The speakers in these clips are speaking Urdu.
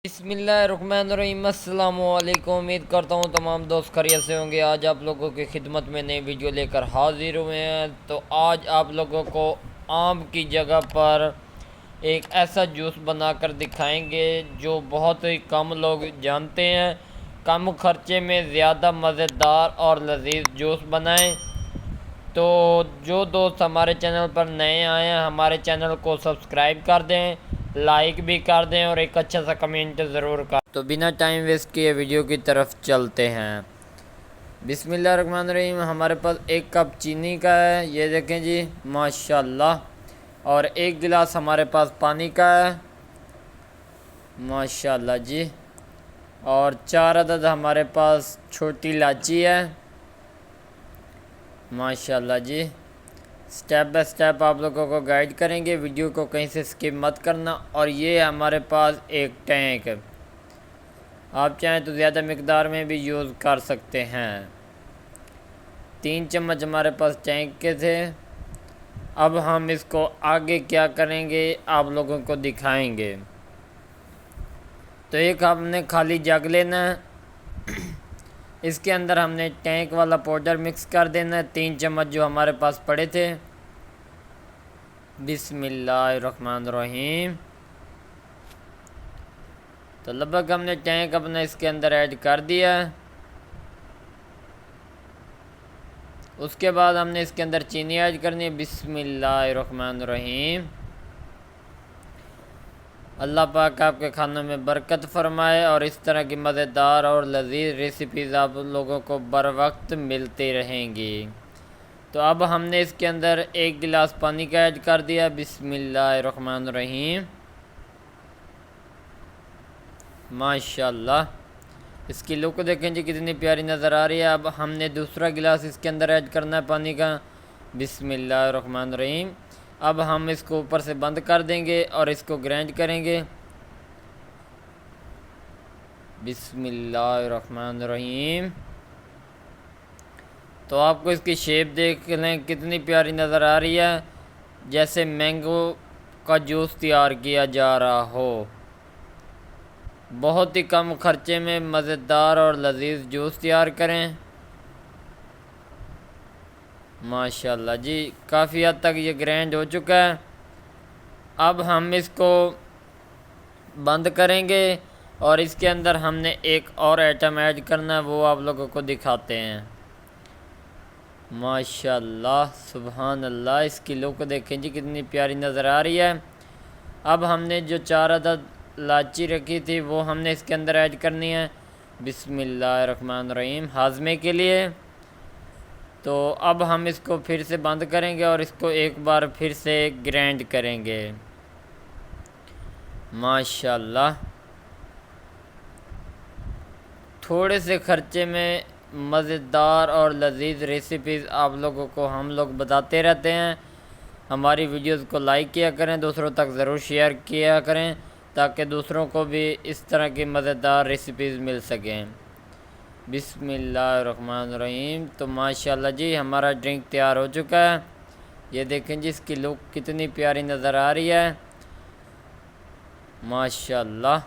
بسم اللہ الرحمن الرحیم۔ السلام علیکم، امید کرتا ہوں تمام دوست خیریت سے ہوں گے۔ آج آپ لوگوں کی خدمت میں نئی ویڈیو لے کر حاضر ہوئے ہیں۔ تو آج آپ لوگوں کو آم کی جگہ پر ایک ایسا جوس بنا کر دکھائیں گے جو بہت ہی کم لوگ جانتے ہیں۔ کم خرچے میں زیادہ مزیدار اور لذیذ جوس بنائیں۔ تو جو دوست ہمارے چینل پر نئے آئے ہیں ہمارے چینل کو سبسکرائب کر دیں، لائک بھی کر دیں اور ایک اچھا سا کمنٹ ضرور کر دیں۔ تو بنا ٹائم ویسٹ کیے ویڈیو کی طرف چلتے ہیں۔ بسم اللہ الرحمن الرحیم۔ ہمارے پاس 1 کپ چینی کا ہے، یہ دیکھیں جی ماشاءاللہ، اور 1 گلاس ہمارے پاس پانی کا ہے ماشاءاللہ جی، اور 4 عدد ہمارے پاس چھوٹی الائچی ہے ماشاءاللہ جی۔ سٹیپ بائی سٹیپ آپ لوگوں کو گائیڈ کریں گے، ویڈیو کو کہیں سے سکپ مت کرنا۔ اور یہ ہمارے پاس ایک ٹینک، آپ چاہیں تو زیادہ مقدار میں بھی یوز کر سکتے ہیں۔ 3 چمچ ہمارے پاس ٹینک کے تھے۔ اب ہم اس کو آگے کیا کریں گے آپ لوگوں کو دکھائیں گے۔ تو ایک ہم نے خالی جگ لینا ہے، اس کے اندر ہم نے ٹینک والا پاؤڈر مکس کر دینا ہے، 3 چمچ جو ہمارے پاس پڑے تھے۔ بسم اللہ الرحمن الرحیم۔ تو لگ بھگ ہم نے ٹینک اپنا اس کے اندر ایڈ کر دیا ہے۔ اس کے بعد ہم نے اس کے اندر چینی ایڈ کرنی ہے۔ بسم اللہ الرحمن الرحیم۔ اللہ پاک آپ کے کھانوں میں برکت فرمائے اور اس طرح کی مزیدار اور لذیذ ریسیپیز آپ لوگوں کو بر وقت ملتی رہیں گی۔ تو اب ہم نے اس کے اندر 1 گلاس پانی کا ایڈ کر دیا۔ بسم اللہ الرحمن الرحیم ماشاءاللہ۔ اس کی لک دیکھیں جی کتنی پیاری نظر آ رہی ہے۔ اب ہم نے دوسرا گلاس اس کے اندر ایڈ کرنا ہے پانی کا۔ بسم اللہ الرحمن الرحیم۔ اب ہم اس کو اوپر سے بند کر دیں گے اور اس کو گرینڈ کریں گے۔ بسم اللہ الرحمن الرحیم۔ تو آپ کو اس کی شیپ دیکھ لیں کتنی پیاری نظر آ رہی ہے، جیسے مینگو کا جوس تیار کیا جا رہا ہو۔ بہت ہی کم خرچے میں مزیدار اور لذیذ جوس تیار کریں ماشاءاللہ جی۔ کافی حد تک یہ گرینڈ ہو چکا ہے۔ اب ہم اس کو بند کریں گے اور اس کے اندر ہم نے ایک اور آئٹم ایڈ کرنا ہے، وہ آپ لوگوں کو دکھاتے ہیں ماشاءاللہ سبحان اللہ۔ اس کی لک دیکھیں جی کتنی پیاری نظر آ رہی ہے۔ اب ہم نے جو 4 عدد الائچی رکھی تھی وہ ہم نے اس کے اندر ایڈ کرنی ہے۔ بسم اللہ الرحمن الرحیم، ہاضمے کے لیے۔ تو اب ہم اس کو پھر سے بند کریں گے اور اس کو ایک بار پھر سے گرینڈ کریں گے ماشاءاللہ۔ تھوڑے سے خرچے میں مزیدار اور لذیذ ریسیپیز آپ لوگوں کو ہم لوگ بتاتے رہتے ہیں۔ ہماری ویڈیوز کو لائک کیا کریں، دوسروں تک ضرور شیئر کیا کریں تاکہ دوسروں کو بھی اس طرح کی مزیدار ریسیپیز مل سکیں۔ بسم اللہ الرحمن الرحیم۔ تو ماشاءاللہ جی ہمارا ڈرنک تیار ہو چکا ہے، یہ دیکھیں جی اس کی لک کتنی پیاری نظر آ رہی ہے ماشاءاللہ۔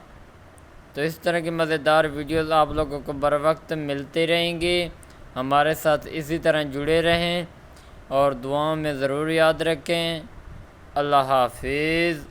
تو اس طرح کی مزیدار ویڈیوز آپ لوگوں کو بر وقت ملتی رہیں گی۔ ہمارے ساتھ اسی طرح جڑے رہیں اور دعاؤں میں ضرور یاد رکھیں۔ اللہ حافظ۔